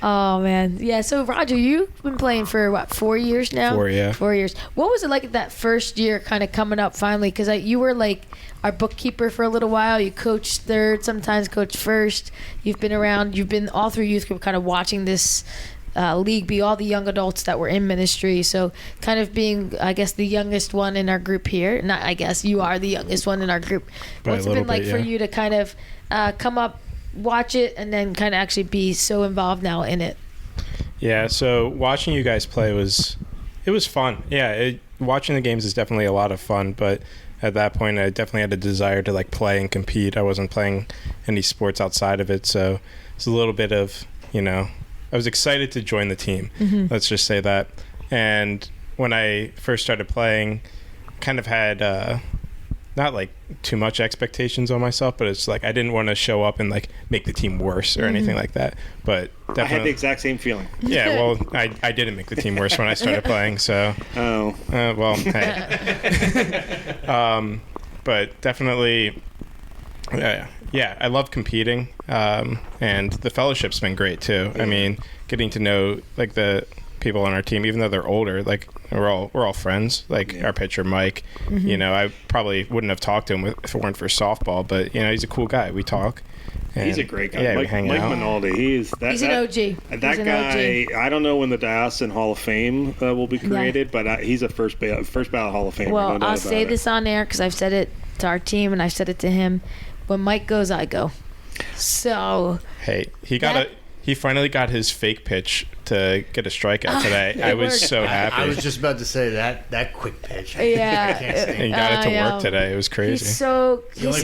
Oh man, yeah. So Roger, you've been playing for what, 4 years now? 4, yeah. 4 years. What was it like that first year, kind of coming up finally? Because you were like our bookkeeper for a little while. You coached third, sometimes coached first. You've been around. You've been all through youth group, kind of watching this league be all the young adults that were in ministry. So kind of being, I guess, the youngest one in our group here. Not, I guess, you are the youngest one in our group. What's it been like for you to kind of come up, watch it, and then kind of actually be so involved now in it? Yeah, so watching you guys play was fun. Yeah, watching the games is definitely a lot of fun, but at that point I definitely had a desire to play and compete. I wasn't playing any sports outside of it, so it's a little bit of, I was excited to join the team. Let's just say that. And when I first started playing, kind of had not too much expectations on myself, but it's I didn't want to show up and make the team worse or anything like that. But definitely, I had the exact same feeling. Yeah, well, I didn't make the team worse when I started playing. So, well, hey. But definitely, yeah, I love competing, and the fellowship's been great too. I mean, getting to know the people on our team, even though they're older, we're all friends. Our pitcher Mike, I probably wouldn't have talked to him if it weren't for softball, but he's a cool guy. We talk. He's a great guy. Yeah, Mike Minaldi. He's an OG. That guy. OG. I don't know when the Diocesan Hall of Fame will be created, but he's a first ballot Hall of Famer. Well, no I'll say this on air because I've said it to our team and I've said it to him. When Mike goes, I go. So. Hey, he finally got his fake pitch to get a strikeout today. I was so happy. I was just about to say that quick pitch. Yeah. He got it to work today. It was crazy. He's so solid.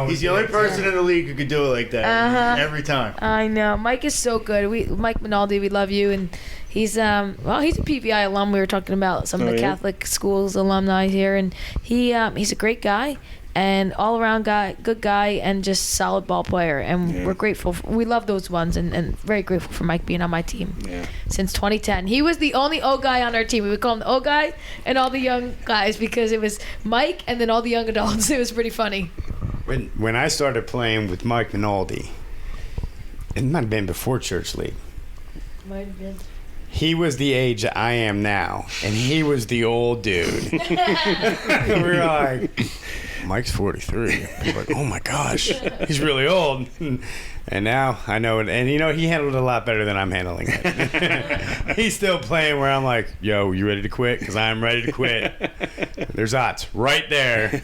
He's the only person in the league who could do it like that every time. I know. Mike is so good. Mike Minaldi, we love you. And he's he's a PVI alum. We were talking about some of the Catholic schools alumni here. And he's a great guy. And all-around guy, good guy, and just solid ball player. And we're grateful. We love those ones, and very grateful for Mike being on my team since 2010. He was the only old guy on our team. We would call him the old guy and all the young guys because it was Mike and then all the young adults. It was pretty funny. When I started playing with Mike Minaldi, it might have been before Church League. Might have been. He was the age that I am now, and he was the old dude. We were like, Mike's 43. We're like, oh my gosh, he's really old. And now I know it. And, he handled it a lot better than I'm handling it. He's still playing where I'm like, yo, you ready to quit? Because I'm ready to quit. There's odds right there.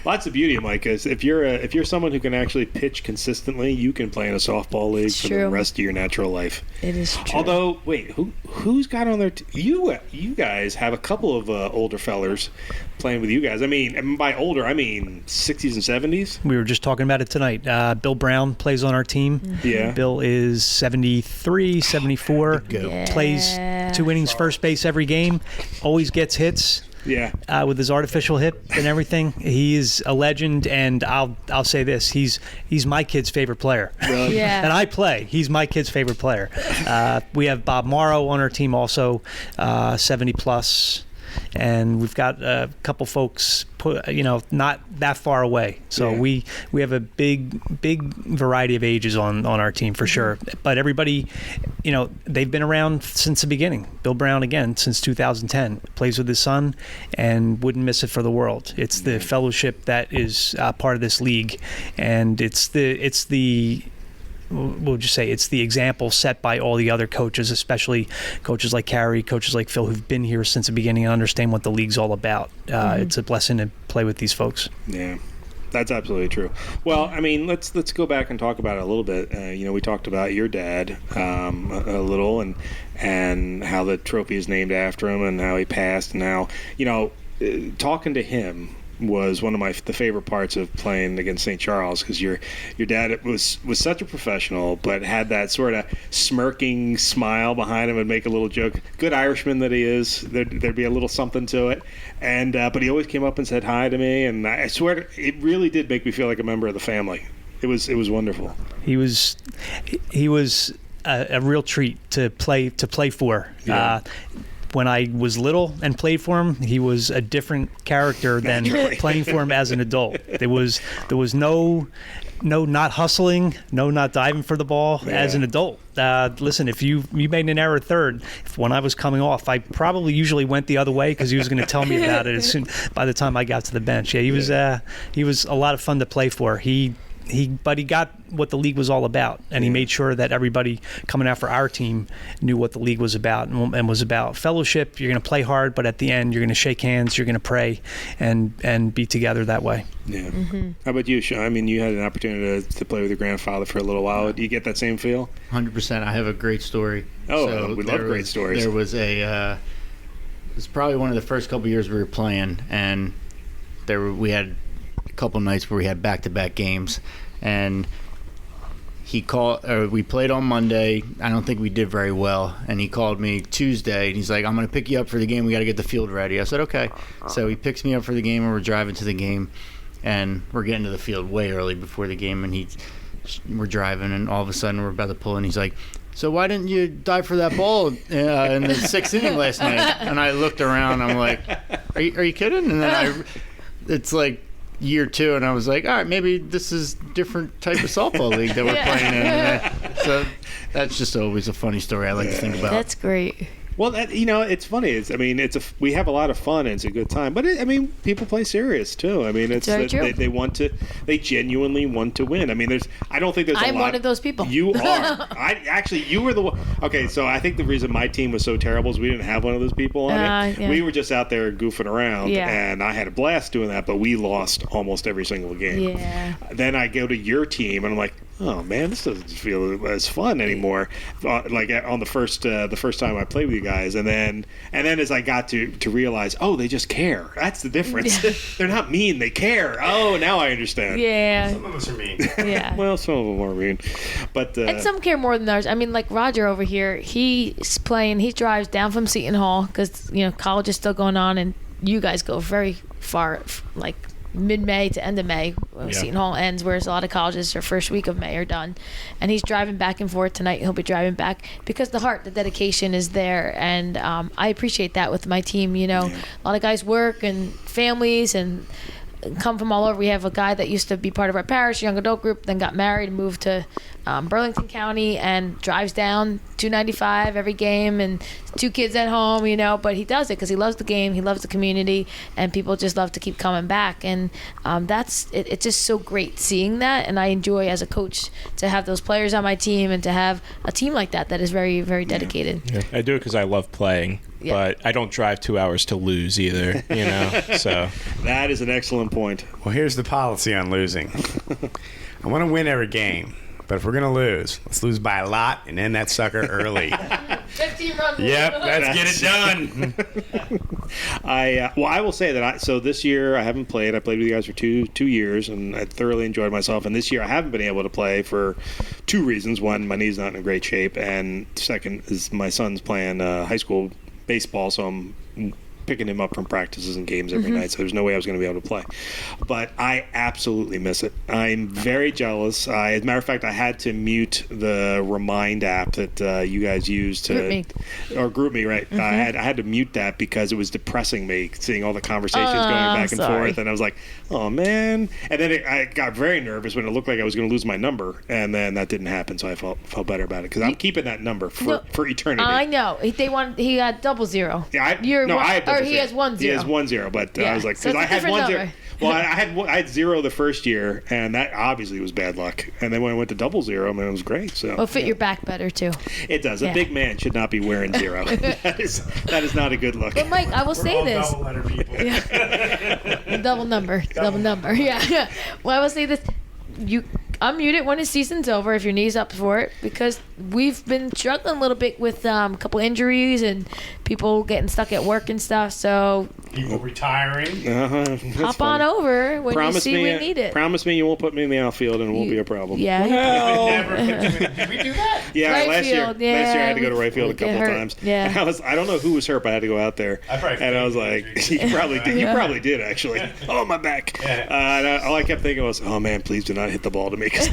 Well, that's the beauty of Mike, is if you're someone who can actually pitch consistently, you can play in a softball league for the rest of your natural life. It is true. Although, wait, who's got on their you guys have a couple of older fellers playing with you guys. I mean, and by older, I mean 60s and 70s. We were just talking about it tonight. Bill Brown plays on our team. Yeah. Bill is 73, 74. Plays 2 innings first base every game. Always gets hits. Yeah. With his artificial hip and everything. He is a legend, and I'll say this. He's my kid's favorite player. Really? Yeah. And I play. He's my kid's favorite player. We have Bob Morrow on our team also, 70 plus. And we've got a couple folks, not that far away. So we have a big variety of ages on our team for sure. But everybody, they've been around since the beginning. Bill Brown, again, since 2010, plays with his son and wouldn't miss it for the world. It's the fellowship that is part of this league, and we'll just say it's the example set by all the other coaches, especially coaches like Kari, coaches like Phil, who've been here since the beginning and understand what the league's all about. It's a blessing to play with these folks. Yeah, that's absolutely true. Well, I mean, let's go back and talk about it a little bit. We talked about your dad a little, and how the trophy is named after him, and how he passed, and how talking to him was one of the favorite parts of playing against St. Charles, because your dad was such a professional, but had that sort of smirking smile behind him and make a little joke. Good Irishman that he is, there'd be a little something to it, and but he always came up and said hi to me, and I swear it really did make me feel like a member of the family. It was wonderful. He was a real treat to play for. Yeah. When I was little and played for him, he was a different character than playing for him as an adult. There was no not hustling, no not diving for the ball as an adult. Listen, if you made an error third, when I was coming off, I probably usually went the other way because he was going to tell me about it by the time I got to the bench. Yeah, he was a lot of fun to play for. But he got what the league was all about, and he made sure that everybody coming out for our team knew what the league was about, and was about fellowship. You're going to play hard, but at the end, you're going to shake hands, you're going to pray, and be together that way. Yeah. Mm-hmm. How about you, Shaun? I mean, you had an opportunity to play with your grandfather for a little while. Do you get that same feel? 100%. I have a great story. Oh, we love great stories. There was it was probably one of the first couple years we were playing, and we had a couple nights where we had back-to-back games, and we played on Monday. I don't think we did very well, and he called me Tuesday, and he's like, I'm going to pick you up for the game. We got to get the field ready. I said, okay. So he picks me up for the game, and we're driving to the game, and we're getting to the field way early before the game, and we're driving, and all of a sudden we're about to pull, and he's like, so why didn't you dive for that ball in the sixth inning last night? And I looked around, I'm like, are you kidding? And then it's like year 2, and I was like, all right, maybe this is different type of softball league that we're playing in. So that's just always a funny story I like to think about. That's great. Well, it's funny. We have a lot of fun, and it's a good time. But people play serious too. I mean, they genuinely want to win. I mean, I don't think there's. I'm one of those people. You are. You were the one. Okay, so I think the reason my team was so terrible is we didn't have one of those people on it. Yeah. We were just out there goofing around, and I had a blast doing that. But we lost almost every single game. Yeah. Then I go to your team, and I'm like, oh man, this doesn't feel as fun anymore. Like on the first time I played with you guys, and then as I got to realize, oh, they just care. That's the difference. Yeah. They're not mean. They care. Oh, now I understand. Yeah. Some of us are mean. Yeah. Well, some of them are mean, but and some care more than others. I mean, like Roger over here, he's playing. He drives down from Seton Hall because college is still going on, and you guys go very far, like mid-May to end of May. Seton Hall ends, whereas a lot of colleges their first week of May are done, and he's driving back and forth tonight. He'll be driving back because the dedication is there, and I appreciate that with my team. A lot of guys work and families and come from all over. We have a guy that used to be part of our parish young adult group, then got married and moved to Burlington County and drives down 295 every game, and 2 kids at home, but he does it because he loves the game, he loves the community, and people just love to keep coming back, and it's just so great seeing that, and I enjoy as a coach to have those players on my team and to have a team like that is very, very dedicated. Yeah. I do it because I love playing. Yeah. But I don't drive 2 hours to lose either, So that is an excellent 1 point. Well, here's the policy on losing. I want to win every game, but if we're going to lose, let's lose by a lot and end that sucker early. 15 runs. Yep, let's get it done. I will say that so this year I haven't played. I played with you guys for two years, and I thoroughly enjoyed myself. And this year I haven't been able to play for two reasons. One, my knee's not in great shape, and second is my son's playing high school baseball, so I'm picking him up from practices and games every night, so there's no way I was going to be able to play. But I absolutely miss it. I'm very jealous. As a matter of fact, I had to mute the Remind app that you guys use to Group Me, right? I had to mute that because it was depressing me seeing all the conversations going back and forth, and I was like, oh man. And then I got very nervous when it looked like I was going to lose my number, and then that didn't happen, so I felt better about it because I'm keeping that number for eternity. I know. He had 000. Yeah, I had double he has 10. He has 10, but I was like, because I had 10. Well, I had 0 the first year, and that obviously was bad luck. And then when I went to 00, man, it was great. So it'll fit your back better too. It does. A big man should not be wearing 0. That is not a good look. But Mike, I will say this. Double letter people. Double number. Yeah. Well, I will say this. You unmute it when his season's over if your knee's up for it, because we've been struggling a little bit with a couple injuries and people getting stuck at work and stuff. So people retiring. Hop on over when you see we need it. Promise me you won't put me in the outfield and it won't be a problem. Yeah. Did we do that? Yeah, right last year. field, yeah, last year I had to go to right field a couple times. Yeah. And I don't know who was hurt, but I had to go out there. I was like, you probably did. You probably did actually. Oh, my back. And all I kept thinking was, oh man, please do not hit the ball to me because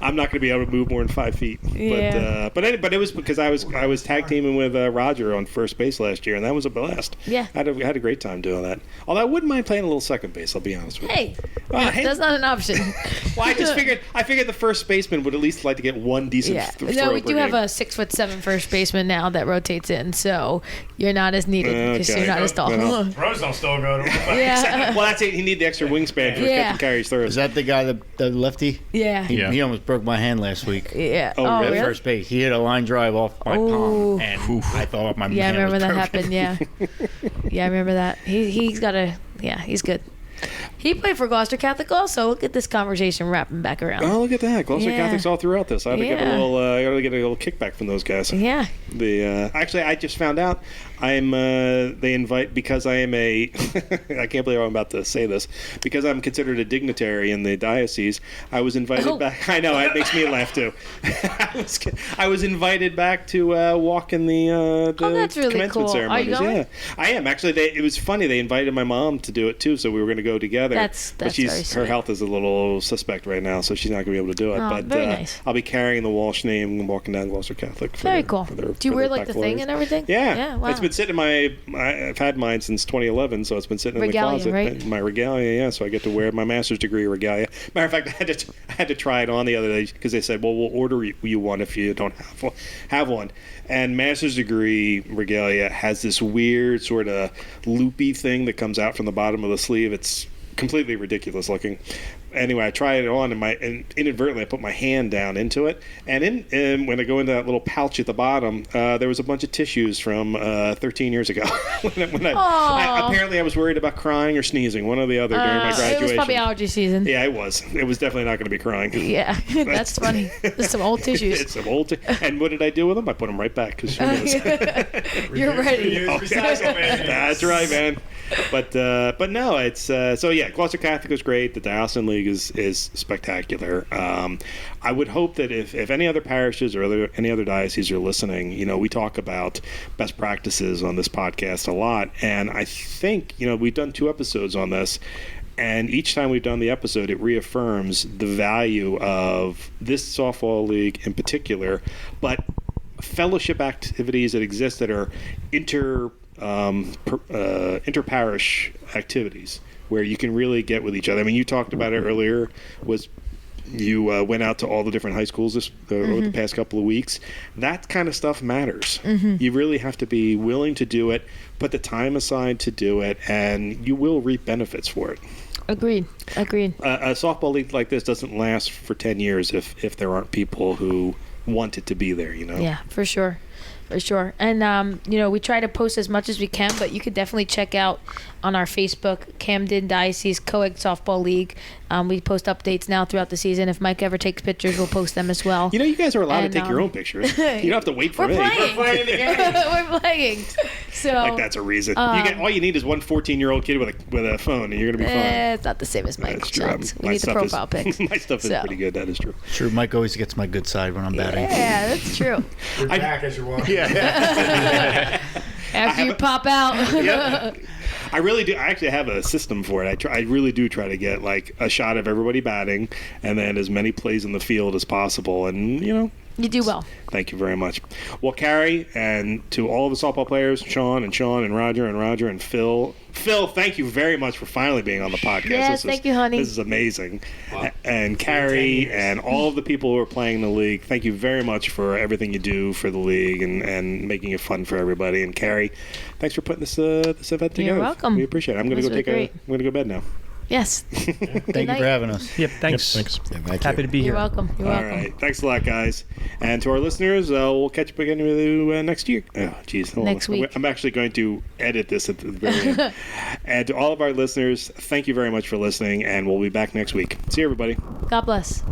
I'm not going to be able to move more than 5 feet. Yeah. But it was because I was tag teaming with Roger on first base last year, and that was a blast. Yeah. I had a great time doing that. Although I wouldn't mind playing a little second base, I'll be honest with you. Hey, that's not an option. Well, I figured the first baseman would at least like to get one decent throw. No, we do have game. a 6'7" first baseman now that rotates in, so you're not as needed because you're not as tall. Pros don't still go to Yeah. Well, that's it. He need the extra wingspan for catching Kari's throws. Is that the guy, the lefty? Yeah. He almost broke my hand last week. Yeah. Oh, really? First base. He hit a line drive off my palm, and I thought my hand I remember was that broken. happened. Yeah. Yeah, I remember that. He's got a. Yeah, he's good. He played for Gloucester Catholic also. Look at this conversation wrapping back around. Oh, look at that. Gloucester Catholics all throughout this. I got to get a little kickback from those guys. Yeah. Actually, I just found out they invite, because I am a I can't believe I'm about to say this, because I'm considered a dignitary in the diocese. I was invited back. I know, it makes me laugh too. I was invited back to walk in the that's really commencement cool. ceremonies. Are you going? Yeah, I am actually. It was funny. They invited my mom to do it too, so we were going to go together. That's but very sweet. her health is a little suspect right now, so she's not going to be able to do it. Oh, but very nice. I'll be carrying the Walsh name and walking down Gloucester Catholic. Very cool. Do you wear like the thing and everything? Yeah. Wow. It's been sitting in I've had mine since 2011, so it's been sitting Regalia, in the closet. right? My regalia, yeah. So I get to wear my master's degree regalia. Matter of fact, I had to try it on the other day because they said, well, we'll order you one if you don't have one. And master's degree regalia has this weird sort of loopy thing that comes out from the bottom of the sleeve. It's completely ridiculous looking. Anyway, I tried it on, and inadvertently I put my hand down into it, and when I go into that little pouch at the bottom, there was a bunch of tissues from 13 years ago. Apparently I was worried about crying or sneezing, one or the other, during my graduation. It was probably allergy season. Yeah, it was. It was definitely not going to be crying. Yeah, that's funny. There's some old tissues. It's some old and what did I do with them? I put them right back because You're ready. That's right, man. But no, it's so yeah. Gloucester Catholic is great. The Diocesan League is spectacular. I would hope that if any other parishes or any other dioceses are listening, we talk about best practices on this podcast a lot, and I think we've done 2 episodes on this. And each time we've done the episode, it reaffirms the value of this softball league in particular, but fellowship activities that exist that are inter-parish activities where you can really get with each other. I mean, you talked about it earlier, you went out to all the different high schools over the past couple of weeks. That kind of stuff matters. You really have to be willing to do it, put the time aside to do it, and you will reap benefits for it. Agreed. A softball league like this doesn't last for 10 years if there aren't people who want it to be there, Yeah, for sure. for sure. And we try to post as much as we can, but you could definitely check out on our Facebook, Camden Diocese Co-Ed Softball League. We post updates now throughout the season. If Mike ever takes pictures, we'll post them as well. You guys are allowed to take your own pictures. You don't have to wait for me. We're playing the game. We're playing. So like that's a reason. All you need is one 14-year-old kid with a phone, and you're gonna be fine. It's not the same as Mike. That's true. We need the profile pics. My stuff is pretty good. That is true. True. Mike always gets my good side when I'm batting. Yeah, that's true. You're back as you're walking. After you pop out. Yeah. I really do. I actually have a system for it. I really do try to get like a shot of everybody batting, and then as many plays in the field as possible. And you do well. Thank you very much. Well, Kari, and to all the softball players, Sean and Roger and Phil. Phil, thank you very much for finally being on the podcast. Yes, thank you, honey. This is amazing. Wow. And Kari and all of the people who are playing in the league, thank you very much for everything you do for the league and making it fun for everybody. And Kari, thanks for putting this event together. You're welcome. We appreciate it. I'm going to go go to bed now. Yes. Thank you for having us. Yep, thanks. Yeah, thank Happy you. to be here. You're welcome. You're welcome. All right. Thanks a lot, guys. And to our listeners, we'll catch up again with you next year. Oh, geez. Next week. I'm actually going to edit this at the very end. And to all of our listeners, thank you very much for listening, and we'll be back next week. See you, everybody. God bless.